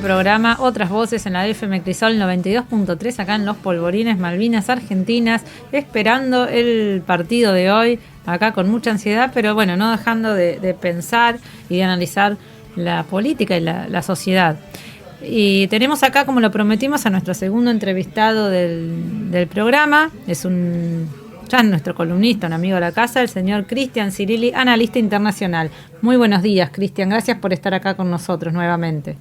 programa Otras Voces en la FM Crisol 92.3 acá en Los Polvorines, Malvinas Argentinas, esperando el partido de hoy, acá con mucha ansiedad, pero bueno, no dejando de pensar y de analizar la política y la sociedad. Y tenemos acá, como lo prometimos, a nuestro segundo entrevistado del programa. Es ya nuestro columnista, un amigo de la casa, el señor Cristian Cirilli, analista internacional. Muy buenos días, Cristian. Gracias por estar acá con nosotros nuevamente.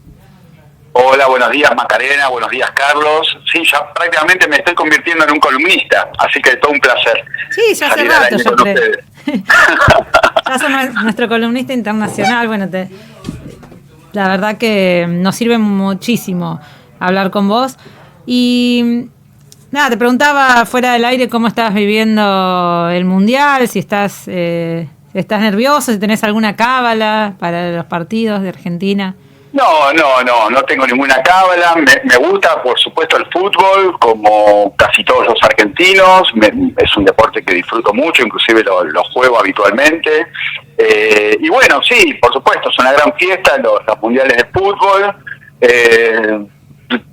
Hola, buenos días Macarena, buenos días Carlos. Sí, ya prácticamente me estoy convirtiendo en un columnista, así que todo un placer. Sí, ya hace rato, yo creo. Ya sos nuestro columnista internacional. Bueno, la verdad que nos sirve muchísimo hablar con vos. Y nada, te preguntaba fuera del aire cómo estás viviendo el Mundial, si estás nervioso, si tenés alguna cábala para los partidos de Argentina. No tengo ninguna cábala. Me gusta, por supuesto, el fútbol, como casi todos los argentinos. Es un deporte que disfruto mucho, inclusive lo juego habitualmente. Y bueno, sí, por supuesto, es una gran fiesta los mundiales de fútbol.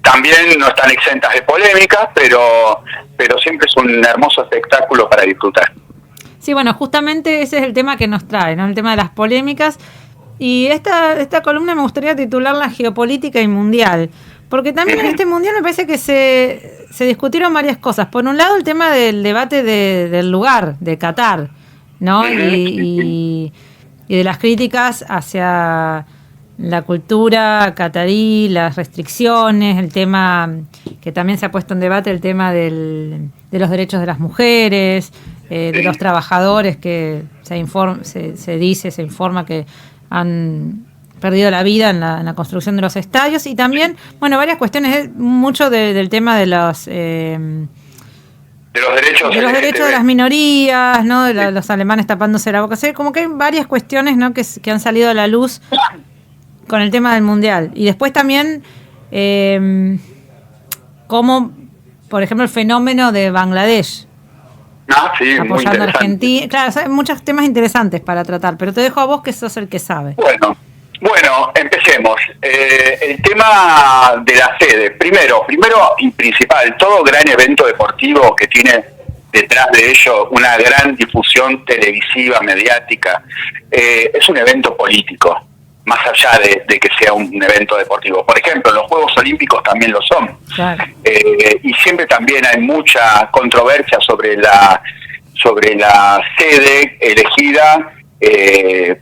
También no están exentas de polémicas, pero siempre es un hermoso espectáculo para disfrutar. Sí, bueno, justamente ese es el tema que nos trae, ¿no? El tema de las polémicas. Y esta columna me gustaría titularla Geopolítica y Mundial, porque también en este Mundial me parece que se discutieron varias cosas. Por un lado, el tema del debate del lugar, de Qatar, ¿no? Y de las críticas hacia la cultura catarí, las restricciones, el tema que también se ha puesto en debate, el tema de los derechos de las mujeres, de los trabajadores que se informa que han perdido la vida en la construcción de los estadios, y también, bueno, varias cuestiones, mucho del tema de los derechos de las minorías, ¿no? De los alemanes tapándose la boca. O sea, como que hay varias cuestiones, ¿no? que han salido a la luz con el tema del Mundial. Y después también como, por ejemplo, el fenómeno de Bangladesh. Sí, apoyando a Argentina. Claro, hay muchos temas interesantes para tratar, pero te dejo a vos, que sos el que sabe. Bueno, empecemos. El tema de la sede. Primero y principal, todo gran evento deportivo que tiene detrás de ello una gran difusión televisiva, mediática, es un evento político, más allá de que sea un evento deportivo. Por ejemplo, los Juegos Olímpicos también lo son. Claro. Y siempre también hay mucha controversia sobre la sede elegida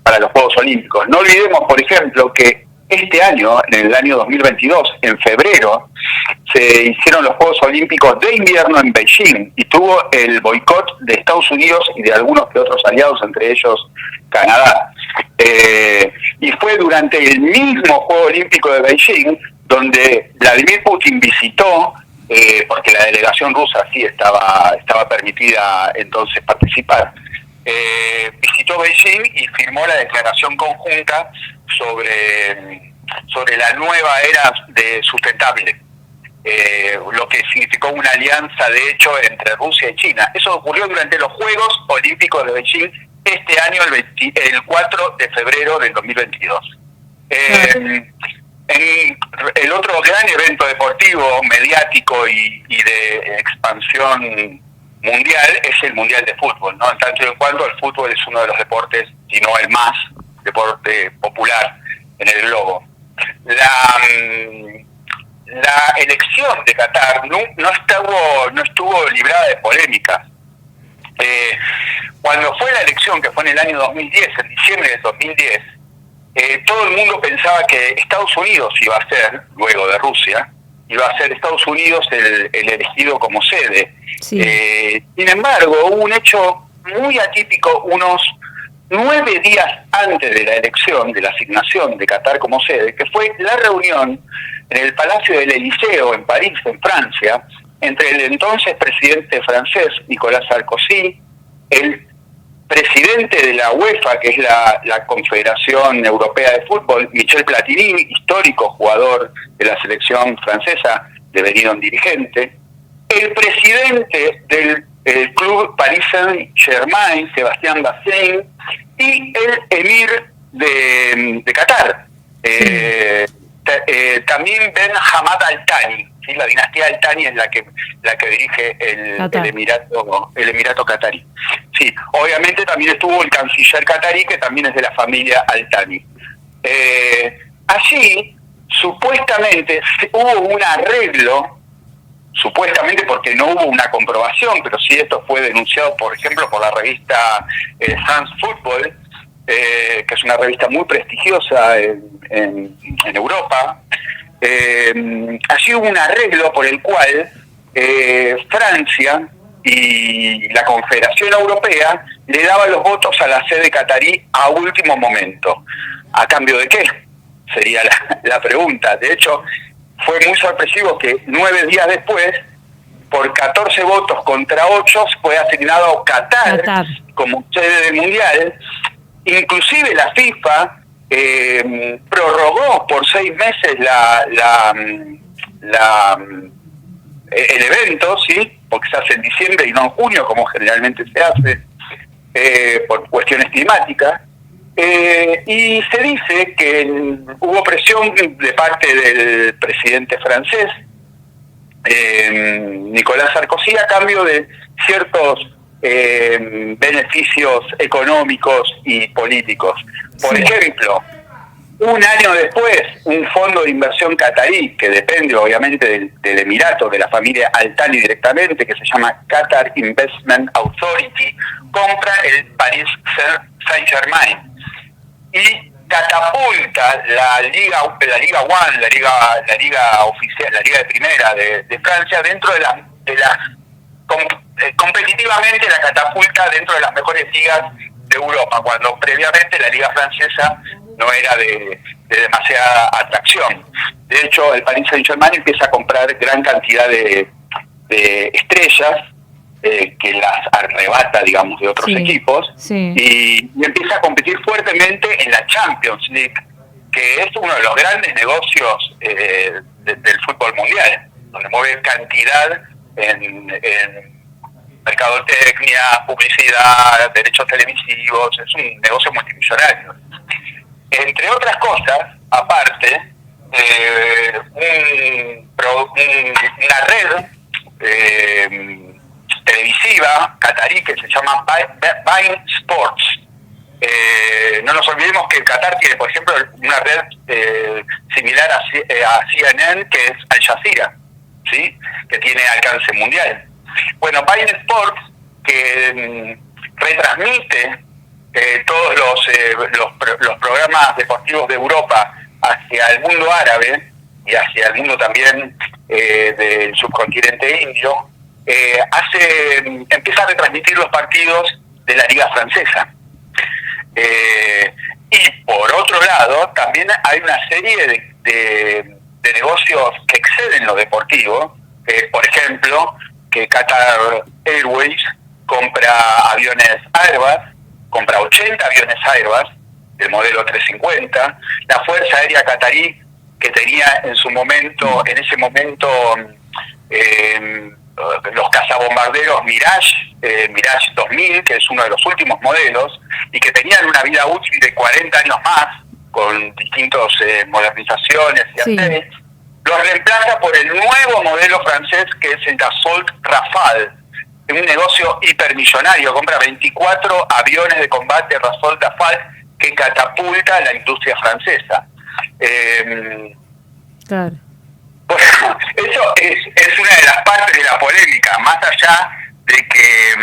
para los Juegos Olímpicos. No olvidemos, por ejemplo, que este año, en el año 2022, en febrero, se hicieron los Juegos Olímpicos de invierno en Beijing y tuvo el boicot de Estados Unidos y de algunos que otros aliados, entre ellos Canadá. Y fue durante el mismo Juego Olímpico de Beijing donde Vladimir Putin visitó, porque la delegación rusa sí estaba permitida entonces participar, visitó Beijing y firmó la declaración conjunta sobre la nueva era sustentable, lo que significó una alianza de hecho entre Rusia y China. Eso ocurrió durante los Juegos Olímpicos de Beijing este año, el 4 de febrero del 2022. El otro gran evento deportivo, mediático y de expansión mundial es el Mundial de Fútbol, ¿no? En tanto y en cuanto el fútbol es uno de los deportes, si no el más deporte popular en el globo. La elección de Qatar no estuvo librada de polémicas. Cuando fue la elección, que fue en el año 2010, en diciembre del 2010, todo el mundo pensaba que Estados Unidos iba a ser, luego de Rusia, iba a ser Estados Unidos el elegido como sede. Sí. Sin embargo, hubo un hecho muy atípico unos 9 días antes de la elección, de la asignación de Qatar como sede, que fue la reunión en el Palacio del Eliseo, en París, en Francia, entre el entonces presidente francés Nicolas Sarkozy, el presidente de la UEFA, que es la Confederación Europea de Fútbol, Michel Platini, histórico jugador de la selección francesa, devenido un dirigente, el presidente del club Paris Saint-Germain, Sebastián Bassin, y el emir de Qatar, También Ben Hamad Al Thani, ¿sí? La dinastía Al Thani es la que dirige el Emirato Qatarí. Sí, obviamente también estuvo el canciller qatarí, que también es de la familia Al Thani. Allí, supuestamente, hubo un arreglo, supuestamente porque no hubo una comprobación, pero sí esto fue denunciado, por ejemplo, por la revista France Football, que es una revista muy prestigiosa en Europa. Allí hubo un arreglo por el cual Francia y la Confederación Europea le daban los votos a la sede qatarí a último momento. ¿A cambio de qué? Sería la pregunta. De hecho, fue muy sorpresivo que 9 días después, por 14 votos contra 8, fue asignado Qatar como sede del Mundial. Inclusive la FIFA prorrogó por 6 meses el evento, ¿sí? Porque se hace en diciembre y no en junio, como generalmente se hace, por cuestiones climáticas. Y se dice que hubo presión de parte del presidente francés, Nicolas Sarkozy, a cambio de ciertos beneficios económicos y políticos. Por ejemplo, un año después, un fondo de inversión qatarí, que depende obviamente del Emirato, de la familia Al Thani directamente, que se llama Qatar Investment Authority, compra el Paris Saint-Germain y catapulta la Liga One, la liga oficial, la liga de primera de Francia, dentro de las competitivamente la catapulta dentro de las mejores ligas de Europa, cuando previamente la liga francesa no era de demasiada atracción. De hecho, el Paris Saint-Germain empieza a comprar gran cantidad de estrellas que las arrebata, digamos, de otros equipos, y empieza a competir fuertemente en la Champions League, que es uno de los grandes negocios del fútbol mundial, donde mueve cantidad en mercadotecnia, publicidad, derechos televisivos. Es un negocio multimillonario. Entre otras cosas, aparte, una red televisiva qatarí que se llama Bein Sports. No nos olvidemos que Qatar tiene, por ejemplo, una red similar a CNN, que es Al Jazeera, ¿sí? Que tiene alcance mundial. Bueno, Bein Sports, que retransmite todos los programas deportivos de Europa hacia el mundo árabe y hacia el mundo también del subcontinente indio, empieza a retransmitir los partidos de la Liga Francesa. Y por otro lado, también hay una serie de negocios que exceden lo deportivo. Por ejemplo, que Qatar Airways compra aviones Airbus, compra 80 aviones Airbus del modelo 350. La Fuerza Aérea Qatarí, que tenía en ese momento los cazabombarderos Mirage 2000, que es uno de los últimos modelos, y que tenían una vida útil de 40 años más, con distintas modernizaciones y antenas, los reemplaza por el nuevo modelo francés, que es el Dassault Rafale, un negocio hipermillonario. Compra 24 aviones de combate Dassault Rafale que catapulta la industria francesa. Claro. Bueno, eso es una de las partes de la polémica, más allá de que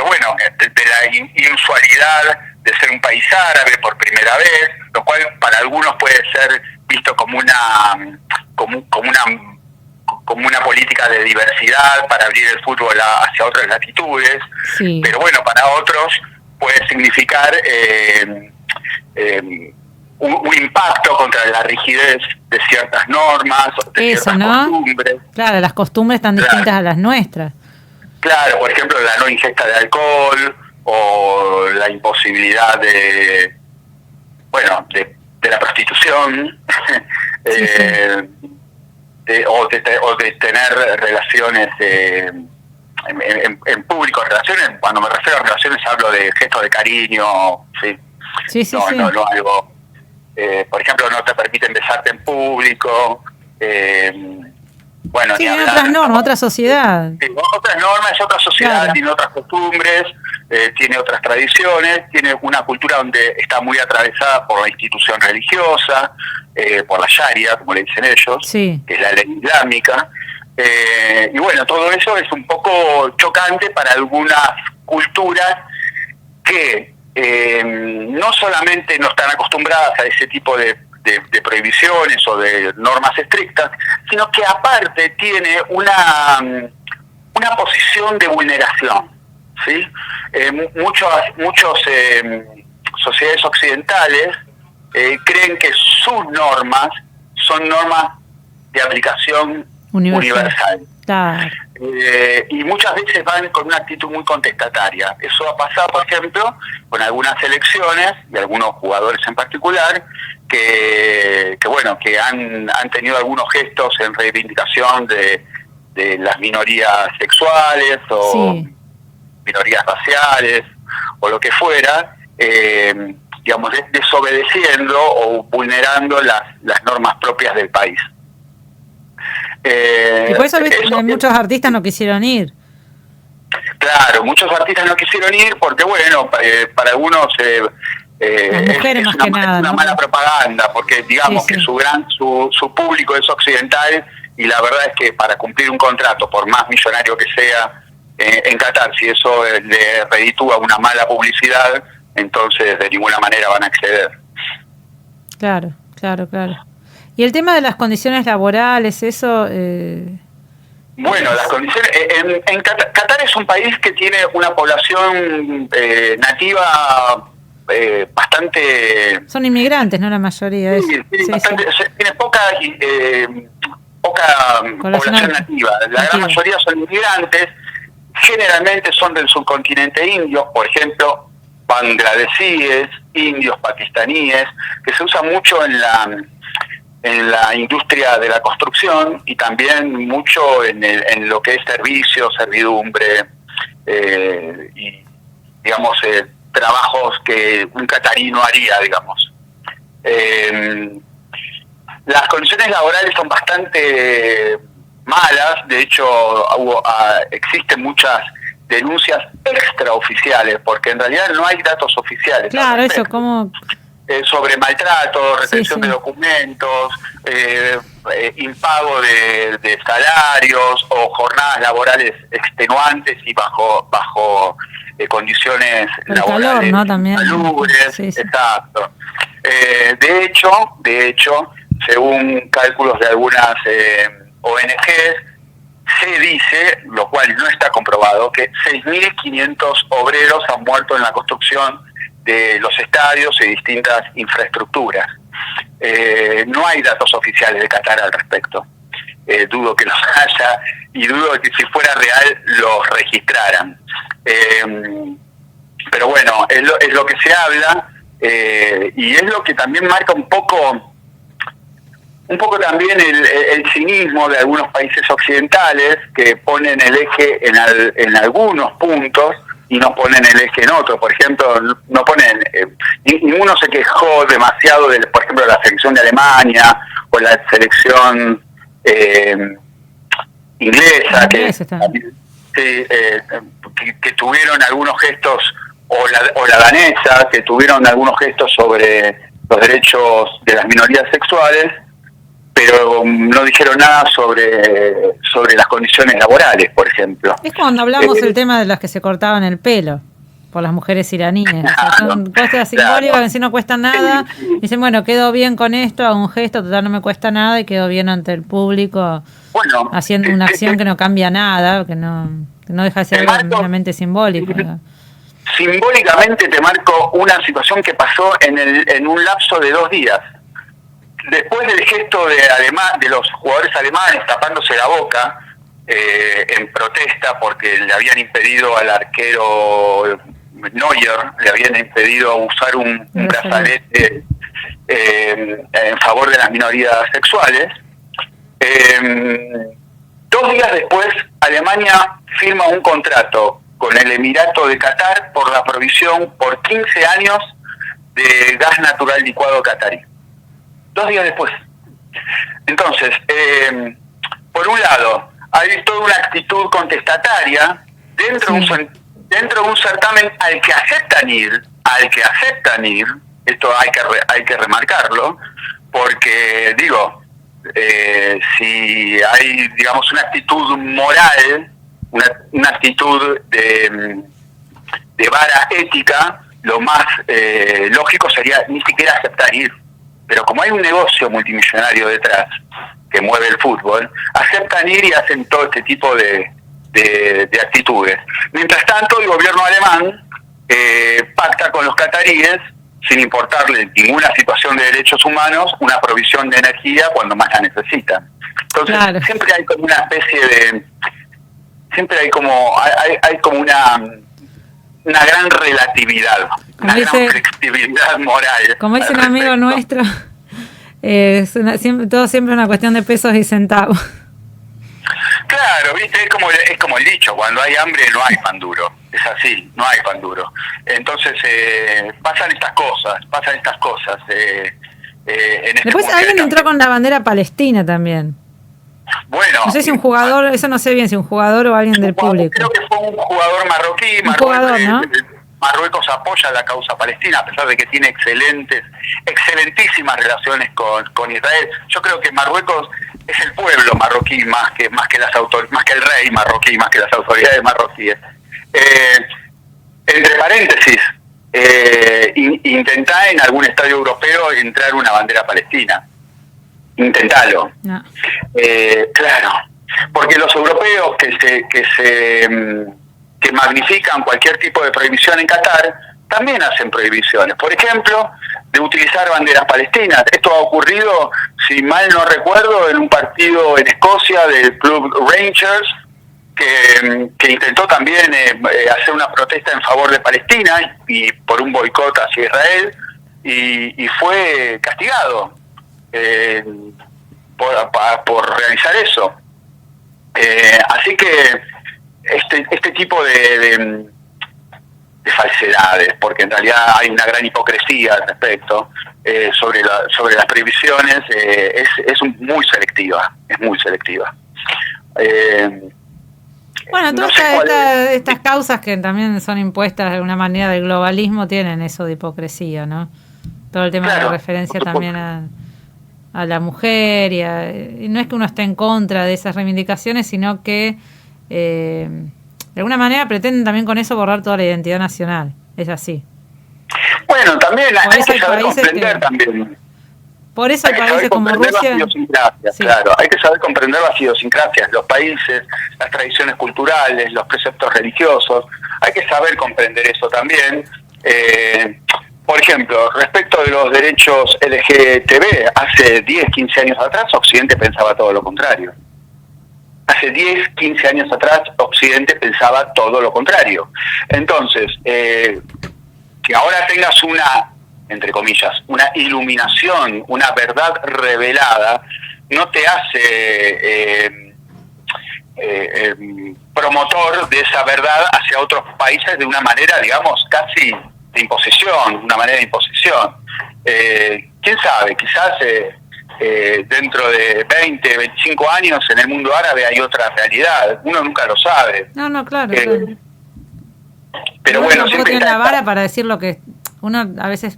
bueno, de la inusualidad de ser un país árabe por primera vez, lo cual para algunos puede ser visto como una política de diversidad para abrir el fútbol hacia otras latitudes, pero bueno, para otros puede significar un impacto contra la rigidez de ciertas normas, de ciertas costumbres. Claro, las costumbres tan distintas a las nuestras. Claro, por ejemplo, la no ingesta de alcohol o la imposibilidad de la prostitución, o de tener relaciones en público. Relaciones, cuando me refiero a relaciones hablo de gestos de cariño, no algo por ejemplo, no te permiten besarte en público, bueno, sí, ni tiene hablar, otras normas, otra sociedad. Sí, otras normas, otra sociedad, Claro. tiene otras costumbres, tiene otras tradiciones, tiene una cultura donde está muy atravesada por la institución religiosa, por la Sharia, como le dicen ellos, Sí. que es la ley islámica. Y bueno, todo eso es un poco chocante para algunas culturas que no solamente no están acostumbradas a ese tipo de prohibiciones o de normas estrictas, sino que aparte tiene una posición de vulneración, ¿sí? Muchos sociedades occidentales creen que sus normas son normas de aplicación universal. Claro. Y muchas veces van con una actitud muy contestataria. Eso ha pasado, por ejemplo, con algunas elecciones y algunos jugadores en particular que bueno, que han tenido algunos gestos en reivindicación de las minorías sexuales o Sí. minorías raciales o lo que fuera, digamos, desobedeciendo o vulnerando las normas propias del país. Y por eso, muchos artistas no quisieron ir. Claro, muchos artistas no quisieron ir porque, bueno, para algunos las mujeres es más que nada, una ¿no? mala propaganda, porque digamos Sí, sí. que su público es occidental y la verdad es que para cumplir un contrato, por más millonario que sea en Qatar, si eso le reditúa una mala publicidad, entonces de ninguna manera van a acceder. Claro, claro, claro. Y el tema de las condiciones laborales, eso... Bueno, las condiciones... En Qatar es un país que tiene una población nativa bastante... Son inmigrantes, ¿no? La mayoría. Sí, Sí, bastante, sí. tiene poca población nativa. La gran mayoría son inmigrantes, generalmente son del subcontinente indio, por ejemplo, bangladesíes, indios, pakistaníes, que se usan mucho en la industria de la construcción y también mucho en lo que es servicio, servidumbre y, digamos, trabajos que un catarí no haría, digamos. Las condiciones laborales son bastante malas, de hecho existen muchas denuncias extraoficiales, porque en realidad no hay datos oficiales. Claro, eso, como... sobre maltrato, retención sí. de documentos, impago de salarios o jornadas laborales extenuantes y bajo condiciones el laborales calor, ¿no? También. salubres, Sí. Exacto. De hecho, según cálculos de algunas ONGs, se dice, lo cual no está comprobado, que 6.500 obreros han muerto en la construcción de los estadios y distintas infraestructuras. No hay datos oficiales de Qatar al respecto. Dudo que los haya y dudo que si fuera real los registraran. Pero bueno, es lo que se habla y es lo que también marca un poco también el cinismo de algunos países occidentales que ponen el eje en algunos puntos y no ponen el eje en otro. Por ejemplo, no ponen ninguno se quejó demasiado por ejemplo, de la selección de Alemania o la selección inglesa que tuvieron algunos gestos, o la danesa, que tuvieron algunos gestos sobre los derechos de las minorías sexuales, pero no dijeron nada sobre las condiciones laborales, por ejemplo. Es cuando hablamos del tema de las que se cortaban el pelo por las mujeres iraníes. Claro, o sea, son cosas simbólicas que si no cuestan nada. Sí. Dicen, bueno, quedo bien con esto, hago un gesto, total no me cuesta nada y quedo bien ante el público, bueno, haciendo una acción que no cambia nada, que no deja de ser algo meramente simbólico. Simbólicamente te marco una situación que pasó en un lapso de 2 días. Después del gesto de los jugadores alemanes tapándose la boca en protesta porque le habían impedido al arquero Neuer, le habían impedido usar un brazalete en favor de las minorías sexuales, 2 días después Alemania firma un contrato con el Emirato de Qatar por la provisión por 15 años de gas natural licuado catarí. 2 días después. Entonces, por un lado, hay toda una actitud contestataria dentro de un certamen al que aceptan ir, esto hay que remarcarlo, porque digo, si hay, digamos, una actitud moral, una actitud de vara ética, lo más lógico sería ni siquiera aceptar ir. Pero como hay un negocio multimillonario detrás que mueve el fútbol, aceptan ir y hacen todo este tipo de actitudes. Mientras tanto, el gobierno alemán pacta con los cataríes, sin importarle ninguna situación de derechos humanos, una provisión de energía cuando más la necesitan. Entonces, claro, siempre hay como una especie de... Siempre hay como una gran relatividad, una gran flexibilidad moral. Como dice un amigo nuestro, todo siempre es una cuestión de pesos y centavos. Claro, viste, es como el dicho, cuando hay hambre no hay pan duro, es así, no hay pan duro. Entonces pasan estas cosas. Después alguien entró con la bandera palestina también. Bueno, no sé si un jugador, eso no sé bien si un jugador o alguien del público. Creo que fue un jugador marroquí. ¿No? Marruecos apoya la causa palestina, a pesar de que tiene excelentísimas relaciones con Israel. Yo creo que Marruecos es el pueblo marroquí más que el rey marroquí, más que las autoridades marroquíes. Entre paréntesis, intentá en algún estadio europeo entrar una bandera palestina. Intentalo. No. Claro, porque los europeos que magnifican cualquier tipo de prohibición en Qatar también hacen prohibiciones. Por ejemplo, de utilizar banderas palestinas. Esto ha ocurrido, si mal no recuerdo, en un partido en Escocia del club Rangers, que intentó también hacer una protesta en favor de Palestina y por un boicot hacia Israel, y fue castigado por realizar eso. Así que este tipo de falsedades, porque en realidad hay una gran hipocresía al respecto sobre las prohibiciones, es muy selectiva. Bueno, todas estas causas que también son impuestas de alguna manera del globalismo tienen eso de hipocresía, ¿no? Todo el tema de la referencia también a la mujer y no es que uno esté en contra de esas reivindicaciones, sino que de alguna manera pretenden también con eso borrar toda la identidad nacional. Es así. Bueno, también hay que saber comprender también. Por eso hay países como Rusia... Sí. Claro, hay que saber comprender las idiosincrasias, los países, las tradiciones culturales, los preceptos religiosos. Hay que saber comprender eso también. Por ejemplo, respecto de los derechos LGTB, hace 10, 15 años atrás Occidente pensaba todo lo contrario. Hace 10, 15 años atrás Occidente pensaba todo lo contrario. Entonces, que ahora tengas una, entre comillas, una iluminación, una verdad revelada, no te hace promotor de esa verdad hacia otros países de una manera, digamos, casi de imposición, una manera de imposición. ¿Quién sabe? Quizás dentro de 20, 25 años en el mundo árabe hay otra realidad. Uno nunca lo sabe. No, claro. Pero bueno, siempre tiene la vara para decir lo que uno a veces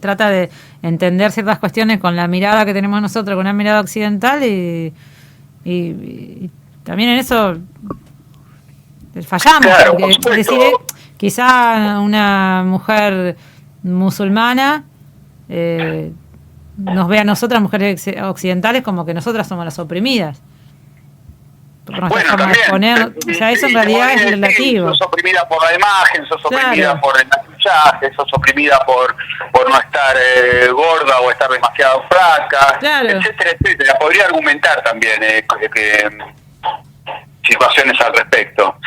trata de entender ciertas cuestiones con la mirada que tenemos nosotros, con una mirada occidental y también en eso fallamos. Claro, porque decir, quizá una mujer musulmana nos ve a nosotras, mujeres occidentales, como que nosotras somos las oprimidas. Bueno, también. O sea, eso en realidad es relativo. Sos oprimida por la imagen, sos oprimida por el maquillaje, sos oprimida por no estar gorda o estar demasiado flaca, etcétera, etcétera. Podría argumentar también situaciones al respecto.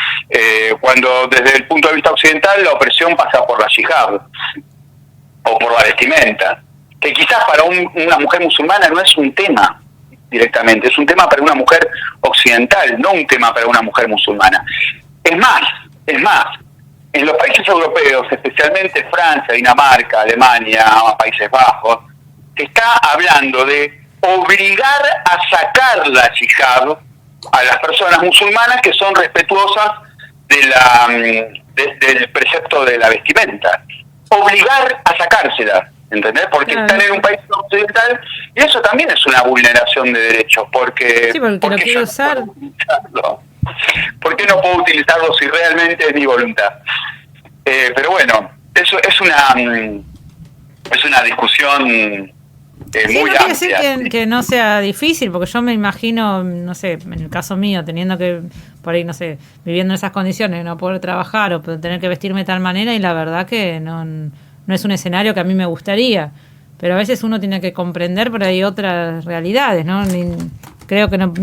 Cuando desde el punto de vista occidental la opresión pasa por la yihad o por la vestimenta, que quizás para una mujer musulmana no es un tema directamente, es un tema para una mujer occidental, no un tema para una mujer musulmana. Es más, en los países europeos, especialmente Francia, Dinamarca, Alemania, Países Bajos, que está hablando de obligar a sacar la yihad a las personas musulmanas que son respetuosas del precepto de la vestimenta. Obligar a sacársela, ¿entendés? Porque están en un país occidental y eso también es una vulneración de derechos, porque... Sí, porque lo quiero usar. ¿Por qué no puedo utilizarlo si realmente es mi voluntad? Pero bueno, eso es una discusión sí, muy no quiere amplia. decir que no sea difícil, porque yo me imagino, no sé, en el caso mío, teniendo que, por ahí, no sé, viviendo en esas condiciones, no poder trabajar o tener que vestirme de tal manera, y la verdad que no es un escenario que a mí me gustaría. Pero a veces uno tiene que comprender, pero hay otras realidades, ¿no? Creo que no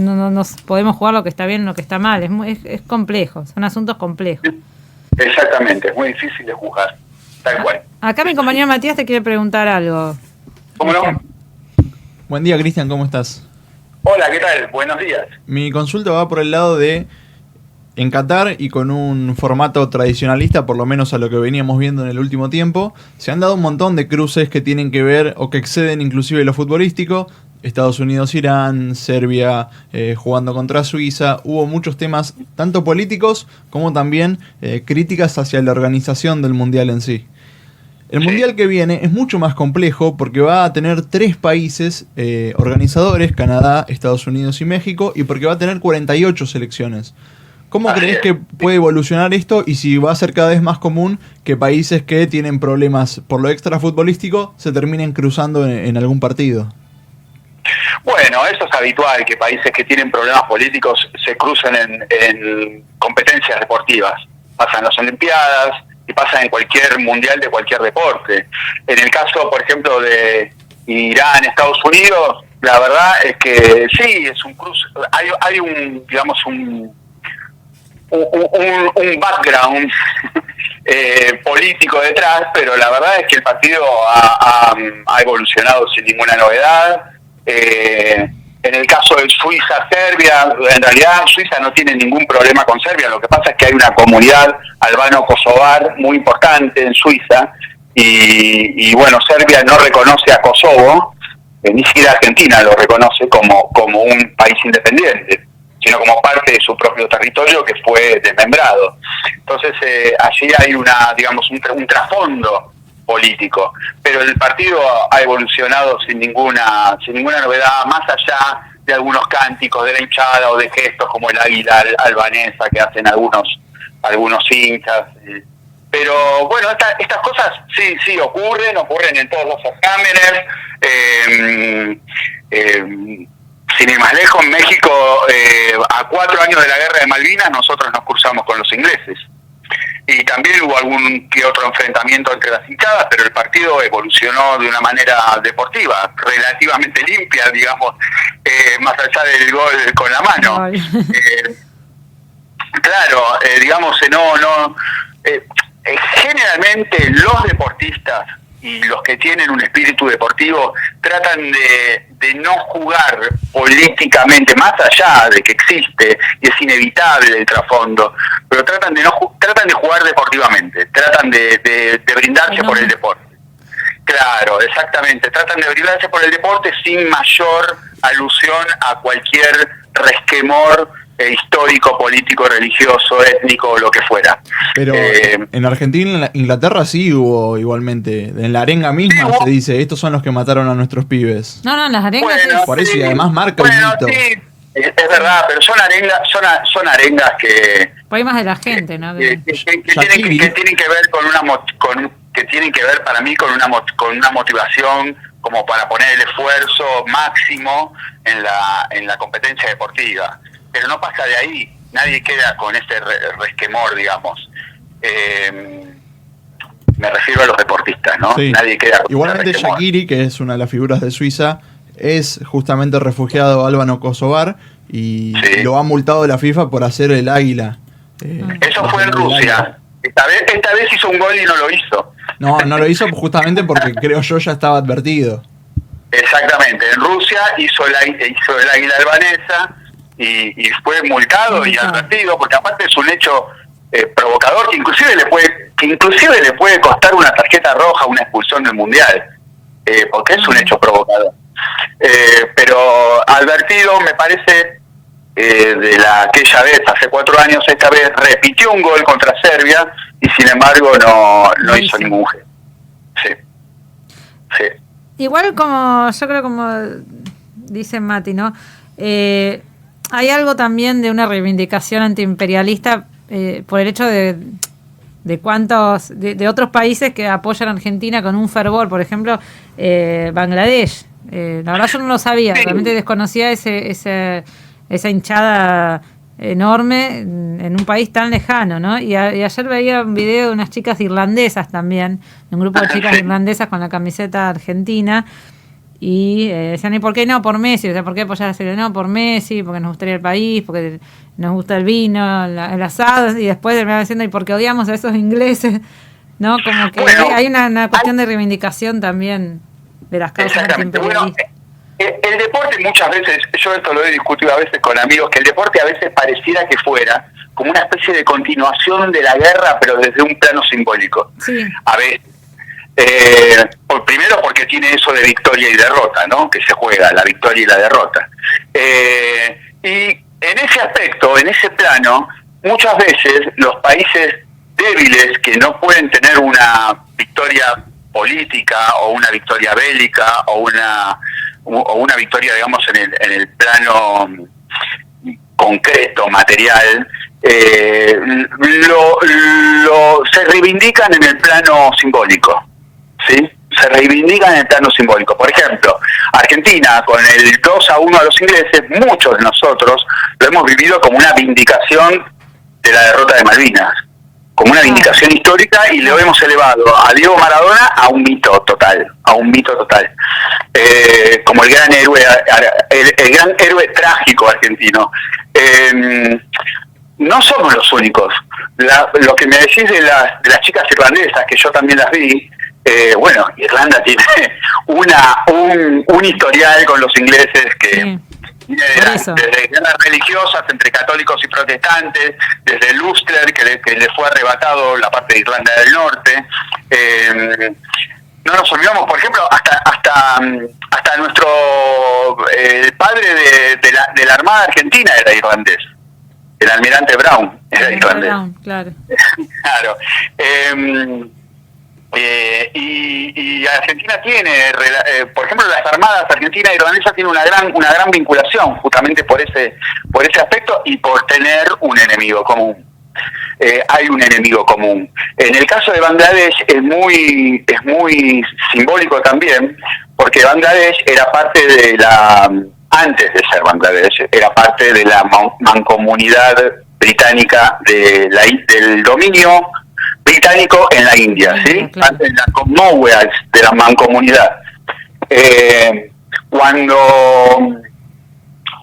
podemos jugar lo que está bien, lo que está mal. Es complejo, son asuntos complejos. Exactamente, es muy difícil de juzgar, tal cual. Acá mi compañero Matías te quiere preguntar algo. ¿Cómo no? Buen día, Cristian, ¿cómo estás? Hola, ¿qué tal? Buenos días. Mi consulta va por el lado de, en Qatar y con un formato tradicionalista, por lo menos a lo que veníamos viendo en el último tiempo, se han dado un montón de cruces que tienen que ver o que exceden inclusive lo futbolístico. Estados Unidos-Irán, Serbia jugando contra Suiza. Hubo muchos temas, tanto políticos como también críticas hacia la organización del Mundial en sí. El Mundial que viene es mucho más complejo porque va a tener 3 países organizadores, Canadá, Estados Unidos y México, y porque va a tener 48 selecciones. ¿Cómo crees que puede evolucionar esto y si va a ser cada vez más común que países que tienen problemas por lo extrafutbolístico se terminen cruzando en algún partido? Bueno, eso es habitual, que países que tienen problemas políticos se crucen en competencias deportivas. Pasa en las Olimpiadas y pasa en cualquier mundial de cualquier deporte. En el caso, por ejemplo, de Irán, Estados Unidos, la verdad es que sí, es un cruce. Hay un, digamos, un background político detrás, pero la verdad es que el partido ha evolucionado sin ninguna novedad. En el caso de Suiza-Serbia, en realidad Suiza no tiene ningún problema con Serbia, lo que pasa es que hay una comunidad albano-kosovar muy importante en Suiza y bueno, Serbia no reconoce a Kosovo, ni siquiera Argentina lo reconoce como un país independiente, sino como parte de su propio territorio que fue desmembrado. Entonces allí hay un trasfondo político, pero el partido ha evolucionado sin ninguna novedad, más allá de algunos cánticos de la hinchada o de gestos como el águila albanesa que hacen algunos hinchas. Pero bueno, estas cosas sí ocurren en todos los certámenes. Sin ir más lejos, en México, a 4 años de la guerra de Malvinas, nosotros nos cruzamos con los ingleses. Y también hubo algún que otro enfrentamiento entre las hinchadas, pero el partido evolucionó de una manera deportiva, relativamente limpia, digamos, más allá del gol con la mano. Generalmente los deportistas y los que tienen un espíritu deportivo tratan de no jugar políticamente, más allá de que existe y es inevitable el trasfondo, pero tratan de jugar deportivamente, tratan de brindarse por el deporte. Claro, exactamente, tratan de brindarse por el deporte sin mayor alusión a cualquier resquemor histórico, político, religioso, étnico o lo que fuera. Pero en Argentina, en Inglaterra sí hubo igualmente. En la arenga misma se dice, estos son los que mataron a nuestros pibes. No, en las arengas por eso, y además marca el mito. Sí, es verdad, pero son arengas que... Hay más de la gente, ¿no? Que tienen que ver que tienen que ver para mí con una motivación como para poner el esfuerzo máximo en la competencia deportiva. Pero no pasa de ahí, nadie queda con ese resquemor, digamos. Me refiero a los deportistas, ¿no? Sí. Nadie queda con igualmente ese resquemor. Shaqiri, que es una de las figuras de Suiza, es justamente refugiado albano-kosovar y lo ha multado la FIFA por hacer el águila. Eso fue en Rusia. Esta vez hizo un gol y no lo hizo. No lo hizo justamente porque creo yo ya estaba advertido. Exactamente, en Rusia hizo el águila albanesa y fue multado y advertido, porque aparte es un hecho provocador que inclusive le puede costar una tarjeta roja, una expulsión del Mundial. porque es un hecho provocador. Pero advertido, me parece, aquella vez, hace 4 años, esta vez repitió un gol contra Serbia y sin embargo no hizo ningún gesto. Sí. Igual yo creo como dice Mati, ¿no? Hay algo también de una reivindicación antiimperialista por el hecho de cuántos de otros países que apoyan a Argentina con un fervor, por ejemplo, Bangladesh. La verdad yo no lo sabía, realmente desconocía esa hinchada enorme en un país tan lejano, ¿no? Y ayer veía un video de unas chicas irlandesas también, de un grupo de chicas irlandesas con la camiseta argentina, y decían, ¿y por qué no por Messi? O sea, ¿por qué apoyar a Serbia? No, por Messi, porque nos gustaría el país, porque nos gusta el vino, el asado, y después terminaban diciendo, ¿y por qué odiamos a esos ingleses? ¿No? Como que hay una cuestión de reivindicación también de las causas antiimperialistas. El deporte muchas veces, yo esto lo he discutido a veces con amigos, que el deporte a veces pareciera que fuera como una especie de continuación de la guerra, pero desde un plano simbólico. Sí. A veces, primero porque tiene eso de victoria y derrota, ¿no? Que se juega, la victoria y la derrota. Y en ese aspecto, en ese plano, muchas veces los países débiles que no pueden tener una victoria política o una victoria bélica o una victoria, digamos, en el plano concreto, material, se reivindican en el plano simbólico, ¿sí? Se reivindican en el plano simbólico. Por ejemplo, Argentina, con el 2-1 a los ingleses, muchos de nosotros lo hemos vivido como una vindicación de la derrota de Malvinas, como una vindicación histórica, y lo hemos elevado a Diego Maradona a un mito total, como el gran héroe trágico argentino. No somos los únicos. Lo que me decís de las chicas irlandesas, que yo también las vi, bueno, Irlanda tiene un historial con los ingleses que desde guerras religiosas entre católicos y protestantes, desde el Ulster, que le fue arrebatado la parte de Irlanda del Norte. No nos olvidamos, por ejemplo, hasta el padre de la Armada Argentina era irlandés. El almirante Brown era irlandés. Brown, claro. Claro. Y Argentina tiene, por ejemplo, las armadas argentina e irlandesa tienen una gran vinculación, justamente por ese aspecto y por tener un enemigo común. Hay un enemigo común. En el caso de Bangladesh es muy simbólico también, porque Bangladesh era parte antes de ser Bangladesh, era parte de la mancomunidad británica del dominio británico en la India, ¿sí? Claro. Antes de la Commonwealth, de la mancomunidad.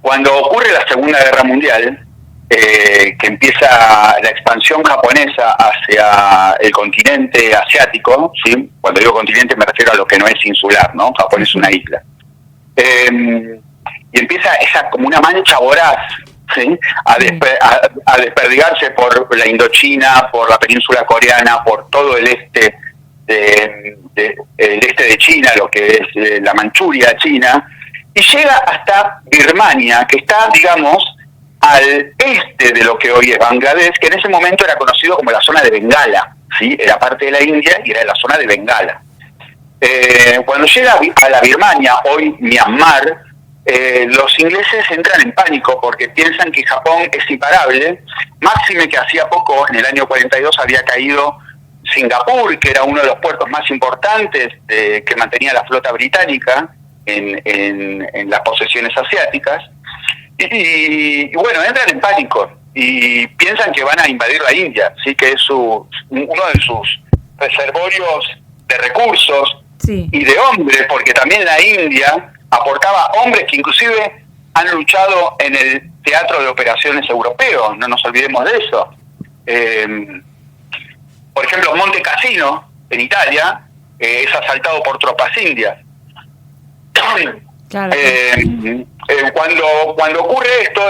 Cuando ocurre la Segunda Guerra Mundial, que empieza la expansión japonesa hacia el continente asiático, ¿sí? Cuando digo continente me refiero a lo que no es insular, ¿no? Japón es una isla. Y empieza esa como una mancha voraz, ¿sí? a desperdigarse por la Indochina, por la península coreana, por todo el este de China, lo que es la Manchuria china, y llega hasta Birmania, que está, digamos, al este de lo que hoy es Bangladesh, que en ese momento era conocido como la zona de Bengala, ¿sí? Era parte de la India y era la zona de Bengala. Cuando llega a la Birmania, hoy Myanmar, los ingleses entran en pánico porque piensan que Japón es imparable, máxime que hacía poco, en el año 42, había caído Singapur, que era uno de los puertos más importantes que mantenía la flota británica en las posesiones asiáticas, y bueno, entran en pánico y piensan que van a invadir la India, sí, que es uno de sus reservorios de recursos, sí, y de hombres, porque también la India aportaba hombres que inclusive han luchado en el teatro de operaciones europeo, no nos olvidemos de eso. Por ejemplo, Monte Cassino, en Italia, es asaltado por tropas indias. Claro. Cuando ocurre esto,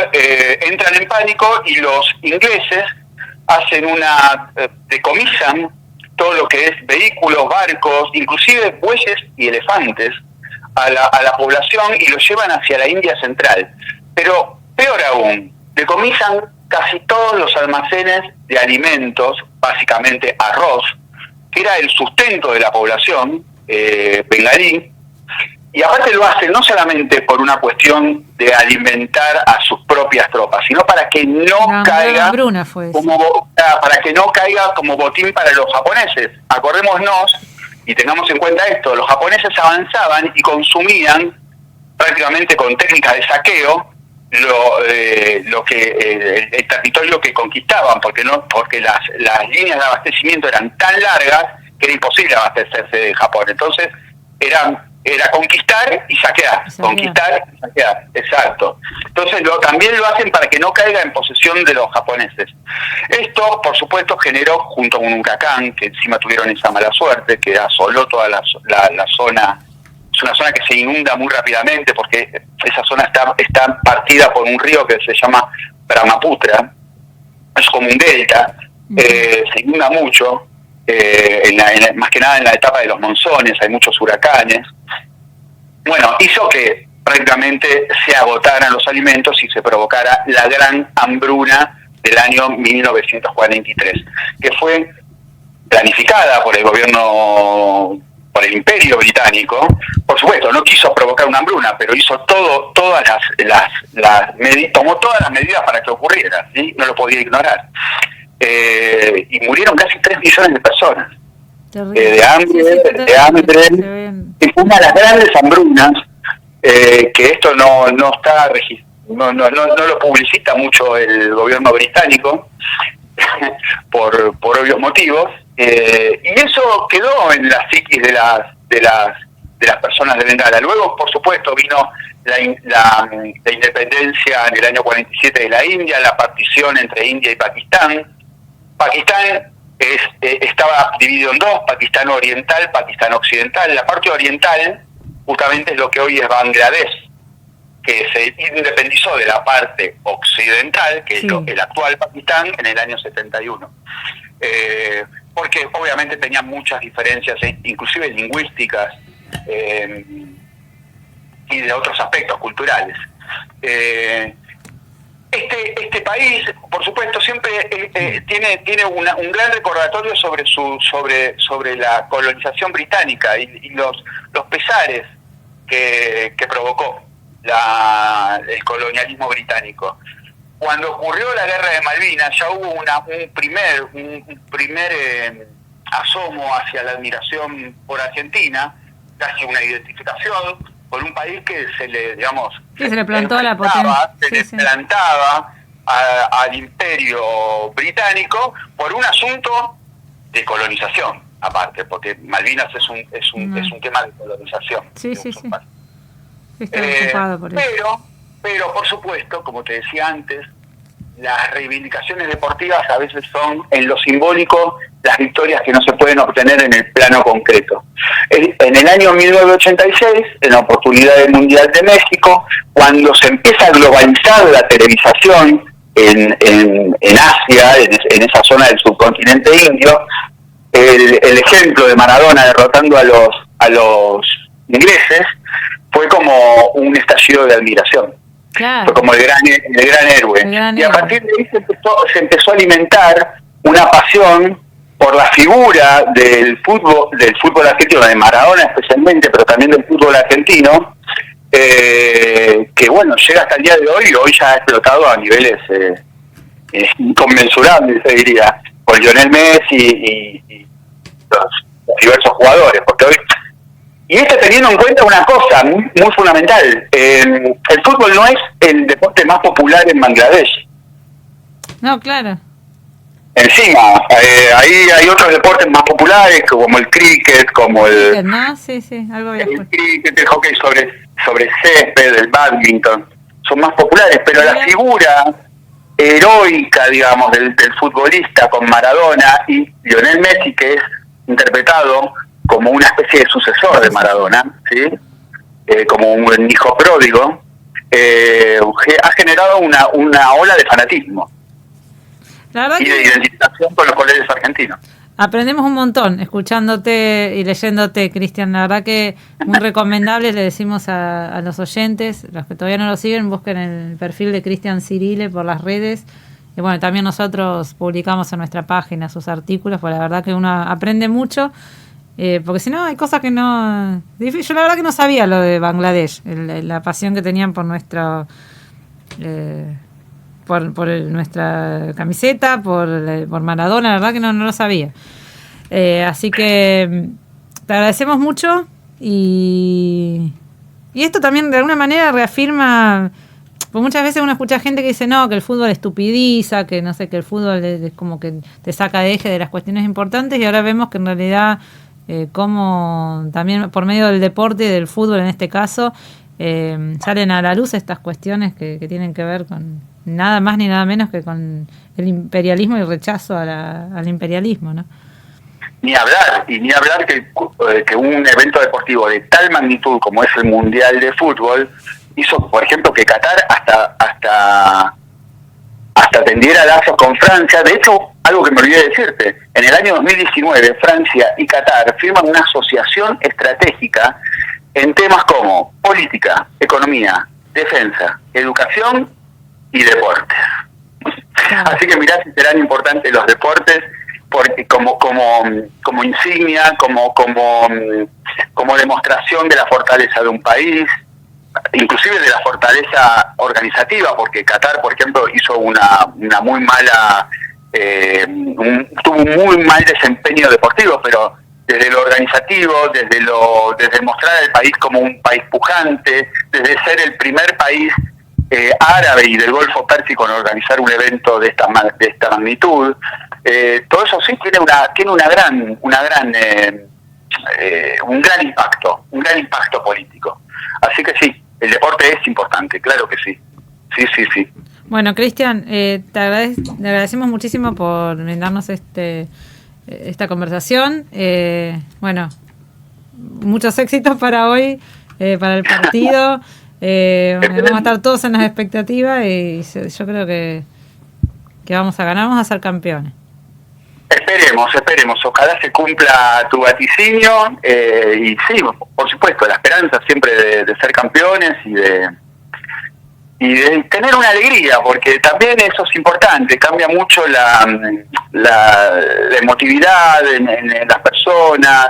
entran en pánico y los ingleses hacen decomisan todo lo que es vehículos, barcos, inclusive bueyes y elefantes a la población y los llevan hacia la India central. Pero peor aún, decomisan casi todos los almacenes de alimentos, básicamente arroz, que era el sustento de la población bengalí, y aparte lo hacen no solamente por una cuestión de alimentar a sus propias tropas, sino para que no caiga para que no caiga como botín para los japoneses. Acordémonos y tengamos en cuenta esto: los japoneses avanzaban y consumían prácticamente con técnicas de saqueo lo que el territorio que conquistaban, porque las líneas de abastecimiento eran tan largas que era imposible abastecerse de Japón. Entonces era conquistar y saquear, exacto. Entonces también lo hacen para que no caiga en posesión de los japoneses. Esto, por supuesto, generó, junto con un huracán, que encima tuvieron esa mala suerte, que asoló toda la zona. Es una zona que se inunda muy rápidamente porque esa zona está partida por un río que se llama Brahmaputra, es como un delta, se inunda mucho, más que nada en la etapa de los monzones, hay muchos huracanes. Bueno, hizo que prácticamente se agotaran los alimentos y se provocara la gran hambruna del año 1943, que fue planificada por el gobierno, por el Imperio Británico. Por supuesto, no quiso provocar una hambruna, pero hizo tomó todas las medidas para que ocurriera, ¿sí? No lo podía ignorar. Y murieron casi 3 millones de personas. De hambre. Y fue una de las grandes hambrunas, que esto no está no lo publicita mucho el gobierno británico por obvios motivos, y eso quedó en la psiquis de las personas de Bengala. Luego, por supuesto, vino la independencia en el año 47 de la India, la partición entre India y Pakistán. Pakistán estaba dividido en dos: Pakistán oriental, Pakistán occidental. La parte oriental justamente es lo que hoy es Bangladesh, que se independizó de la parte occidental, que sí, es el actual Pakistán, en el año 71. Porque obviamente tenía muchas diferencias, inclusive lingüísticas, y de otros aspectos culturales. Este país, por supuesto, siempre tiene un gran recordatorio sobre la colonización británica y los pesares que provocó el colonialismo británico. Cuando ocurrió la guerra de Malvinas, ya hubo un primer asomo hacia la admiración por Argentina, casi una identificación por un país que se le plantó la potencia, plantaba al Imperio Británico por un asunto de colonización, aparte, porque Malvinas es un tema de colonización. Sí. Está ocupado por eso. Pero por supuesto, como te decía antes, las reivindicaciones deportivas a veces son, en lo simbólico, las victorias que no se pueden obtener en el plano concreto. En el año 1986, en la oportunidad del Mundial de México, cuando se empieza a globalizar la televisación en Asia, en esa zona del subcontinente indio, el ejemplo de Maradona derrotando a los ingleses fue como un estallido de admiración. Claro. Fue como el gran héroe. Y a partir de ahí se empezó a alimentar una pasión por la figura del fútbol argentino, de Maradona especialmente, pero también del fútbol argentino, que bueno, llega hasta el día de hoy, y hoy ya ha explotado a niveles inconmensurables, se diría, con Lionel Messi y los diversos jugadores, porque hoy... Y teniendo en cuenta una cosa muy fundamental, el fútbol no es el deporte más popular en Bangladesh. No, claro. Encima, ahí hay otros deportes más populares, como el cricket, como el... ¿No? Sí, algo bien. El cricket, el hockey sobre césped, el badminton, son más populares, pero la figura heroica, digamos, del futbolista con Maradona y Lionel Messi, que es interpretado como una especie de sucesor de Maradona, ¿sí? Como un hijo pródigo, ha generado una ola de fanatismo la verdad y de identificación con los colores argentinos. aprendemos un montón escuchándote y leyéndote, Cristian. La verdad que muy recomendable, le decimos a los oyentes, los que todavía no lo siguen, busquen el perfil de Cristian Cirile por las redes. Y bueno, también nosotros publicamos en nuestra página sus artículos, pues la verdad que uno aprende mucho, porque si no hay cosas que no... Yo la verdad que no sabía lo de Bangladesh, la pasión que tenían por nuestro... por nuestra camiseta, por Maradona, la verdad que no lo sabía. Así que te agradecemos mucho y esto también de alguna manera reafirma, porque muchas veces uno escucha gente que dice no, que el fútbol estupidiza, que no sé, que el fútbol es como que te saca de eje de las cuestiones importantes, y ahora vemos que en realidad como también por medio del deporte y del fútbol en este caso salen a la luz estas cuestiones que tienen que ver con nada más ni nada menos que con el imperialismo y el rechazo al imperialismo, ¿no? Ni hablar que un evento deportivo de tal magnitud como es el Mundial de Fútbol hizo, por ejemplo, que Qatar hasta tendiera lazos con Francia. De hecho, algo que me olvidé de decirte, en el año 2019 Francia y Qatar firman una asociación estratégica en temas como política, economía, defensa, educación y deportes. Así que mirá si serán importantes los deportes porque como insignia, como demostración de la fortaleza de un país, inclusive de la fortaleza organizativa, porque Qatar, por ejemplo, hizo una muy mala, tuvo un muy mal desempeño deportivo, pero desde lo organizativo, desde mostrar al país como un país pujante, desde ser el primer país árabe y del Golfo Pérsico en organizar un evento de esta magnitud, todo eso sí tiene un gran impacto político. Así que sí, el deporte es importante, claro que sí. Sí. Bueno, Cristian, te agradecemos muchísimo por brindarnos esta conversación. Bueno, muchos éxitos para hoy, para el partido. Vamos a estar todos en las expectativas y yo creo que vamos a ganar, vamos a ser campeones. Esperemos, ojalá se cumpla tu vaticinio, y sí, por supuesto, la esperanza siempre de ser campeones y de tener una alegría, porque también eso es importante, cambia mucho la emotividad en las personas,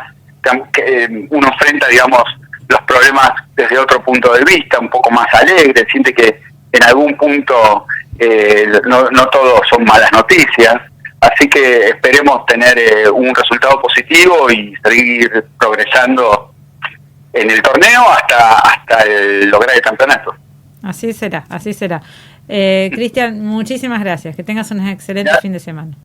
uno enfrenta, digamos, los problemas desde otro punto de vista, un poco más alegre, siente que en algún punto no todo son malas noticias. Así que esperemos tener un resultado positivo y seguir progresando en el torneo hasta lograr el campeonato. Así será. Cristian, muchísimas gracias. Que tengas un excelente fin de semana.